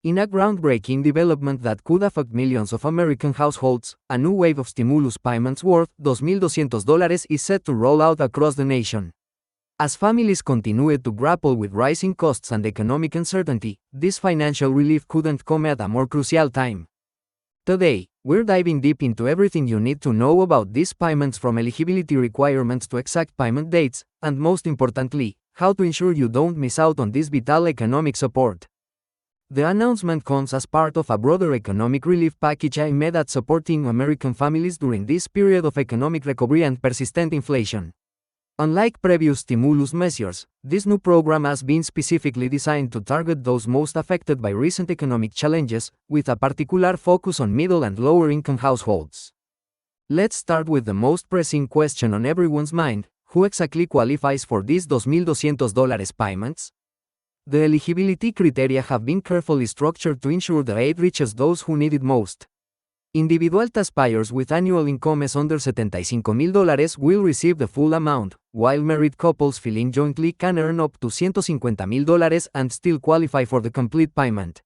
In a groundbreaking development that could affect millions of American households, a new wave of stimulus payments worth $2,200 is set to roll out across the nation. As families continue to grapple with rising costs and economic uncertainty, this financial relief couldn't come at a more crucial time. Today, we're diving deep into everything you need to know about these payments, from eligibility requirements to exact payment dates, and most importantly, how to ensure you don't miss out on this vital economic support. The announcement comes as part of a broader economic relief package aimed at supporting American families during this period of economic recovery and persistent inflation. Unlike previous stimulus measures, this new program has been specifically designed to target those most affected by recent economic challenges, with a particular focus on middle and lower-income households. Let's start with the most pressing question on everyone's mind: who exactly qualifies for these $2,200 payments? The eligibility criteria have been carefully structured to ensure the aid reaches those who need it most. Individual taxpayers with annual incomes under $75,000 will receive the full amount, while married couples filing jointly can earn up to $150,000 and still qualify for the complete payment.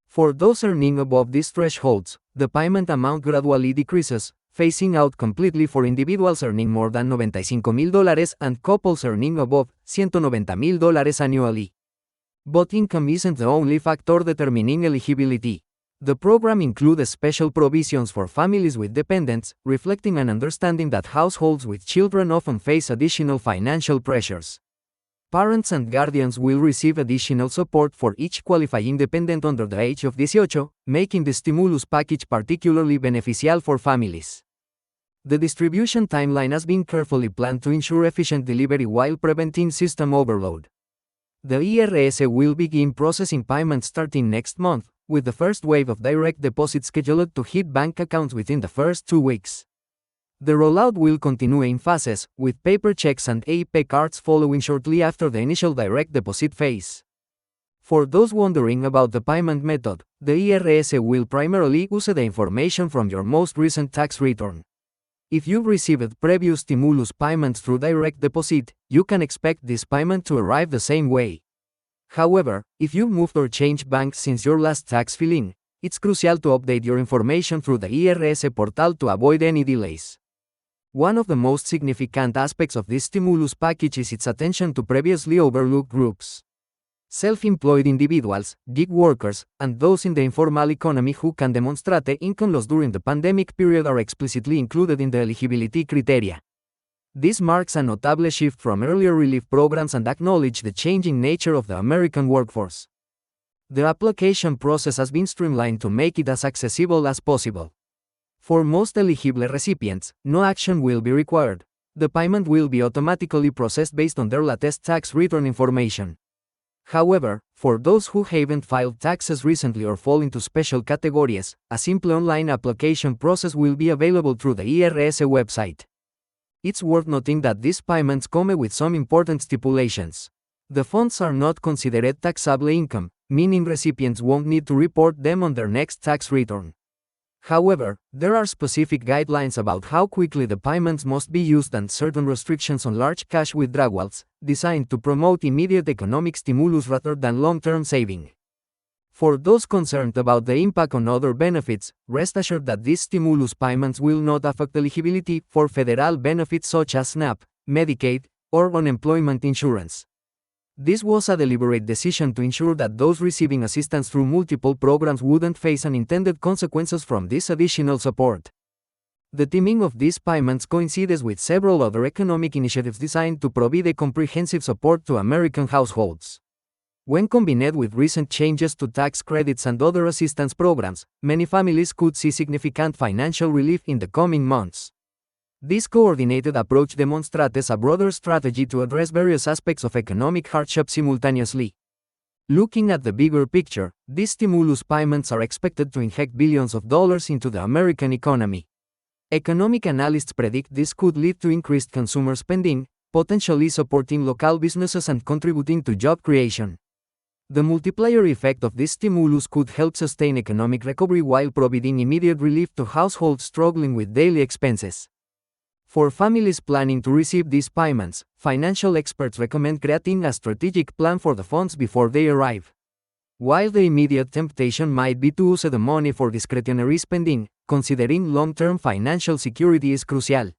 For those earning above these thresholds, the payment amount gradually decreases, phasing out completely for individuals earning more than $95,000 and couples earning above $190,000 annually. But income isn't the only factor determining eligibility. The program includes special provisions for families with dependents, reflecting an understanding that households with children often face additional financial pressures. Parents and guardians will receive additional support for each qualifying dependent under the age of 18, making the stimulus package particularly beneficial for families. The distribution timeline has been carefully planned to ensure efficient delivery while preventing system overload. The IRS will begin processing payments starting next month, with the first wave of direct deposits scheduled to hit bank accounts within the first 2 weeks. The rollout will continue in phases, with paper checks and AP cards following shortly after the initial direct deposit phase. For those wondering about the payment method, the IRS will primarily use the information from your most recent tax return. If you've received previous stimulus payments through direct deposit, you can expect this payment to arrive the same way. However, if you've moved or changed banks since your last tax filing, it's crucial to update your information through the IRS portal to avoid any delays. One of the most significant aspects of this stimulus package is its attention to previously overlooked groups. Self-employed individuals, gig workers, and those in the informal economy who can demonstrate income loss during the pandemic period are explicitly included in the eligibility criteria. This marks a notable shift from earlier relief programs and acknowledges the changing nature of the American workforce. The application process has been streamlined to make it as accessible as possible. For most eligible recipients, no action will be required. The payment will be automatically processed based on their latest tax return information. However, for those who haven't filed taxes recently or fall into special categories, a simple online application process will be available through the IRS website. It's worth noting that these payments come with some important stipulations. The funds are not considered taxable income, meaning recipients won't need to report them on their next tax return. However, there are specific guidelines about how quickly the payments must be used and certain restrictions on large cash withdrawals, designed to promote immediate economic stimulus rather than long-term saving. For those concerned about the impact on other benefits, rest assured that these stimulus payments will not affect eligibility for federal benefits such as SNAP, Medicaid, or unemployment insurance. This was a deliberate decision to ensure that those receiving assistance through multiple programs wouldn't face unintended consequences from this additional support. The timing of these payments coincides with several other economic initiatives designed to provide a comprehensive support to American households. When combined with recent changes to tax credits and other assistance programs, many families could see significant financial relief in the coming months. This coordinated approach demonstrates a broader strategy to address various aspects of economic hardship simultaneously. Looking at the bigger picture, these stimulus payments are expected to inject billions of dollars into the American economy. Economic analysts predict this could lead to increased consumer spending, potentially supporting local businesses and contributing to job creation. The multiplier effect of this stimulus could help sustain economic recovery while providing immediate relief to households struggling with daily expenses. For families planning to receive these payments, financial experts recommend creating a strategic plan for the funds before they arrive. While the immediate temptation might be to use the money for discretionary spending, considering long-term financial security is crucial.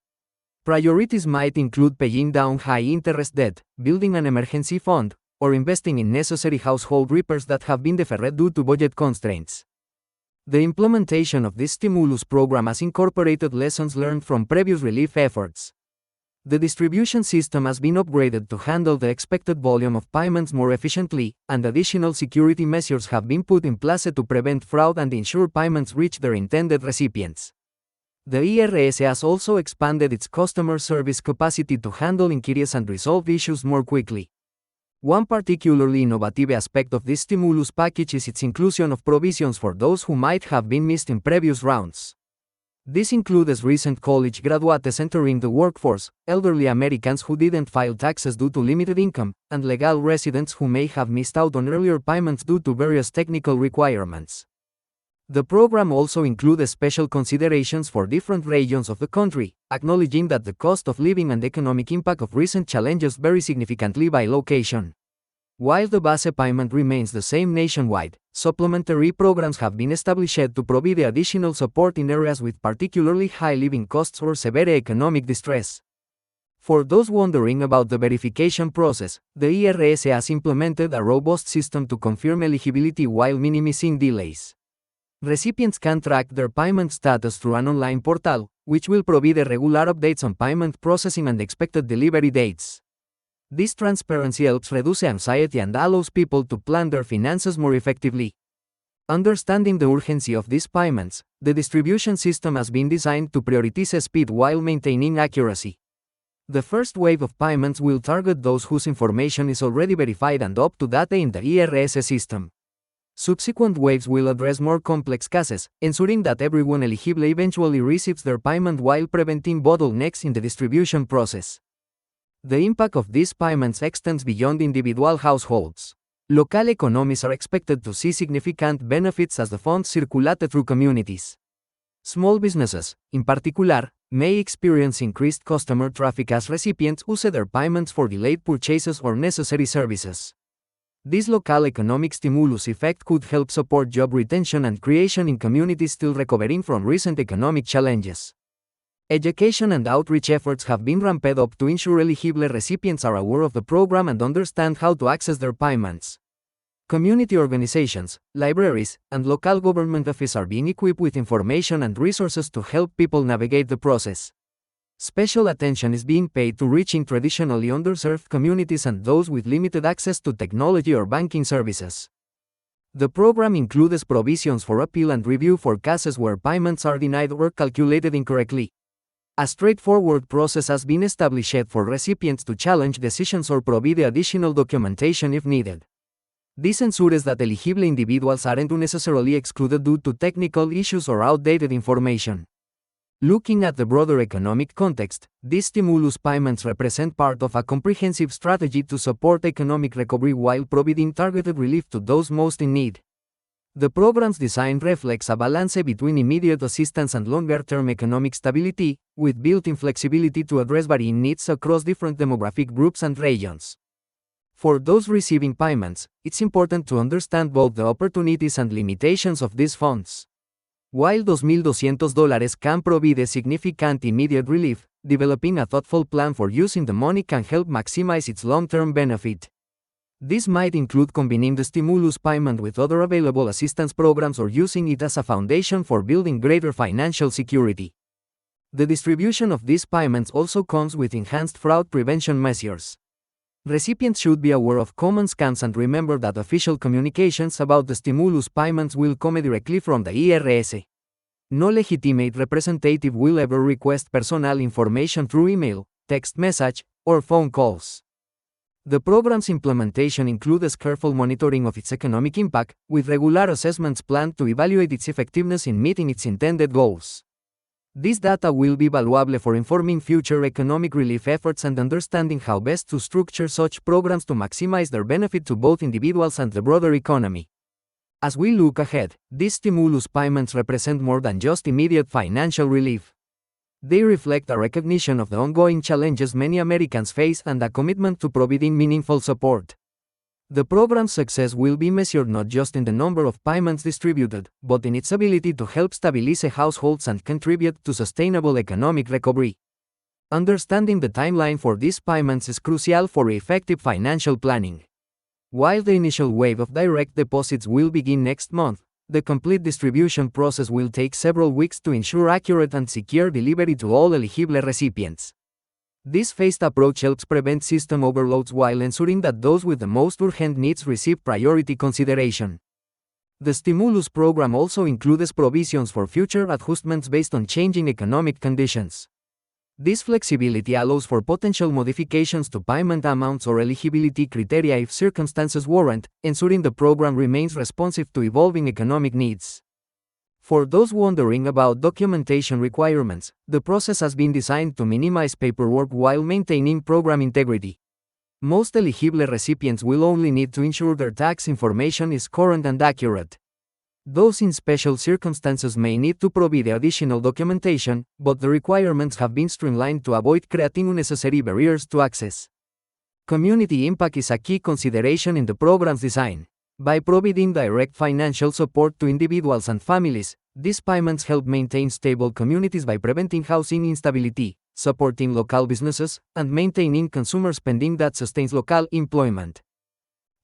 Priorities might include paying down high-interest debt, building an emergency fund, or investing in necessary household repairs that have been deferred due to budget constraints. The implementation of this stimulus program has incorporated lessons learned from previous relief efforts. The distribution system has been upgraded to handle the expected volume of payments more efficiently, and additional security measures have been put in place to prevent fraud and ensure payments reach their intended recipients. The IRS has also expanded its customer service capacity to handle inquiries and resolve issues more quickly. One particularly innovative aspect of this stimulus package is its inclusion of provisions for those who might have been missed in previous rounds. This includes recent college graduates entering the workforce, elderly Americans who didn't file taxes due to limited income, and legal residents who may have missed out on earlier payments due to various technical requirements. The program also includes special considerations for different regions of the country, acknowledging that the cost of living and economic impact of recent challenges vary significantly by location. While the base payment remains the same nationwide, supplementary programs have been established to provide additional support in areas with particularly high living costs or severe economic distress. For those wondering about the verification process, the IRS has implemented a robust system to confirm eligibility while minimizing delays. Recipients can track their payment status through an online portal, which will provide regular updates on payment processing and expected delivery dates. This transparency helps reduce anxiety and allows people to plan their finances more effectively. Understanding the urgency of these payments, the distribution system has been designed to prioritize speed while maintaining accuracy. The first wave of payments will target those whose information is already verified and up to date in the IRS system. Subsequent waves will address more complex cases, ensuring that everyone eligible eventually receives their payment while preventing bottlenecks in the distribution process. The impact of these payments extends beyond individual households. Local economies are expected to see significant benefits as the funds circulate through communities. Small businesses, in particular, may experience increased customer traffic as recipients use their payments for delayed purchases or necessary services. This local economic stimulus effect could help support job retention and creation in communities still recovering from recent economic challenges. Education and outreach efforts have been ramped up to ensure eligible recipients are aware of the program and understand how to access their payments. Community organizations, libraries, and local government offices are being equipped with information and resources to help people navigate the process. Special attention is being paid to reaching traditionally underserved communities and those with limited access to technology or banking services. The program includes provisions for appeal and review for cases where payments are denied or calculated incorrectly. A straightforward process has been established for recipients to challenge decisions or provide additional documentation if needed. This ensures that eligible individuals aren't unnecessarily excluded due to technical issues or outdated information. Looking at the broader economic context, these stimulus payments represent part of a comprehensive strategy to support economic recovery while providing targeted relief to those most in need. The program's design reflects a balance between immediate assistance and longer-term economic stability, with built-in flexibility to address varying needs across different demographic groups and regions. For those receiving payments, it's important to understand both the opportunities and limitations of these funds. While $2,200 can provide significant immediate relief, developing a thoughtful plan for using the money can help maximize its long-term benefit. This might include combining the stimulus payment with other available assistance programs or using it as a foundation for building greater financial security. The distribution of these payments also comes with enhanced fraud prevention measures. Recipients should be aware of common scams and remember that official communications about the stimulus payments will come directly from the IRS. No legitimate representative will ever request personal information through email, text message, or phone calls. The program's implementation includes careful monitoring of its economic impact, with regular assessments planned to evaluate its effectiveness in meeting its intended goals. This data will be valuable for informing future economic relief efforts and understanding how best to structure such programs to maximize their benefit to both individuals and the broader economy. As we look ahead, these stimulus payments represent more than just immediate financial relief. They reflect a recognition of the ongoing challenges many Americans face and a commitment to providing meaningful support. The program's success will be measured not just in the number of payments distributed, but in its ability to help stabilize households and contribute to sustainable economic recovery. Understanding the timeline for these payments is crucial for effective financial planning. While the initial wave of direct deposits will begin next month, the complete distribution process will take several weeks to ensure accurate and secure delivery to all eligible recipients. This phased approach helps prevent system overloads while ensuring that those with the most urgent needs receive priority consideration. The stimulus program also includes provisions for future adjustments based on changing economic conditions. This flexibility allows for potential modifications to payment amounts or eligibility criteria if circumstances warrant, ensuring the program remains responsive to evolving economic needs. For those wondering about documentation requirements, the process has been designed to minimize paperwork while maintaining program integrity. Most eligible recipients will only need to ensure their tax information is current and accurate. Those in special circumstances may need to provide additional documentation, but the requirements have been streamlined to avoid creating unnecessary barriers to access. Community impact is a key consideration in the program's design. By providing direct financial support to individuals and families, these payments help maintain stable communities by preventing housing instability, supporting local businesses, and maintaining consumer spending that sustains local employment.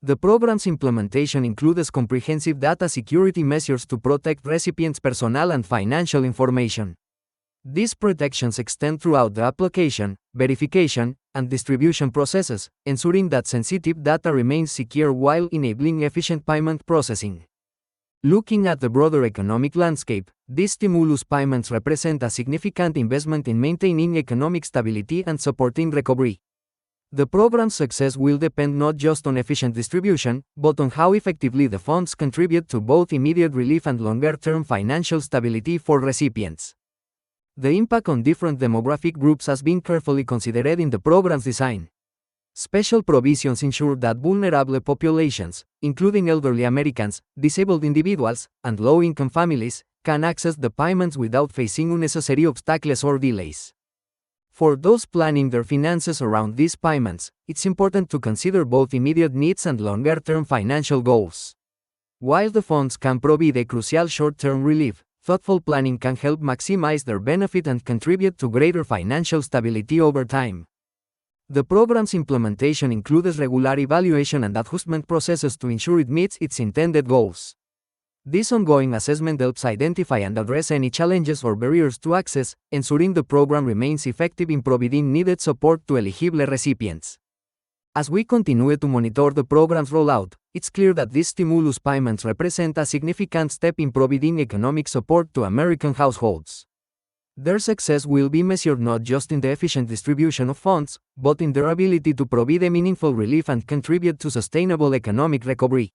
The program's implementation includes comprehensive data security measures to protect recipients' personal and financial information. These protections extend throughout the application, verification, and distribution processes, ensuring that sensitive data remains secure while enabling efficient payment processing. Looking at the broader economic landscape, these stimulus payments represent a significant investment in maintaining economic stability and supporting recovery. The program's success will depend not just on efficient distribution, but on how effectively the funds contribute to both immediate relief and longer-term financial stability for recipients. The impact on different demographic groups has been carefully considered in the program's design. Special provisions ensure that vulnerable populations, including elderly Americans, disabled individuals, and low-income families, can access the payments without facing unnecessary obstacles or delays. For those planning their finances around these payments, it's important to consider both immediate needs and longer-term financial goals. While the funds can provide a crucial short-term relief, thoughtful planning can help maximize their benefit and contribute to greater financial stability over time. The program's implementation includes regular evaluation and adjustment processes to ensure it meets its intended goals. This ongoing assessment helps identify and address any challenges or barriers to access, ensuring the program remains effective in providing needed support to eligible recipients. As we continue to monitor the program's rollout, it's clear that these stimulus payments represent a significant step in providing economic support to American households. Their success will be measured not just in the efficient distribution of funds, but in their ability to provide a meaningful relief and contribute to sustainable economic recovery.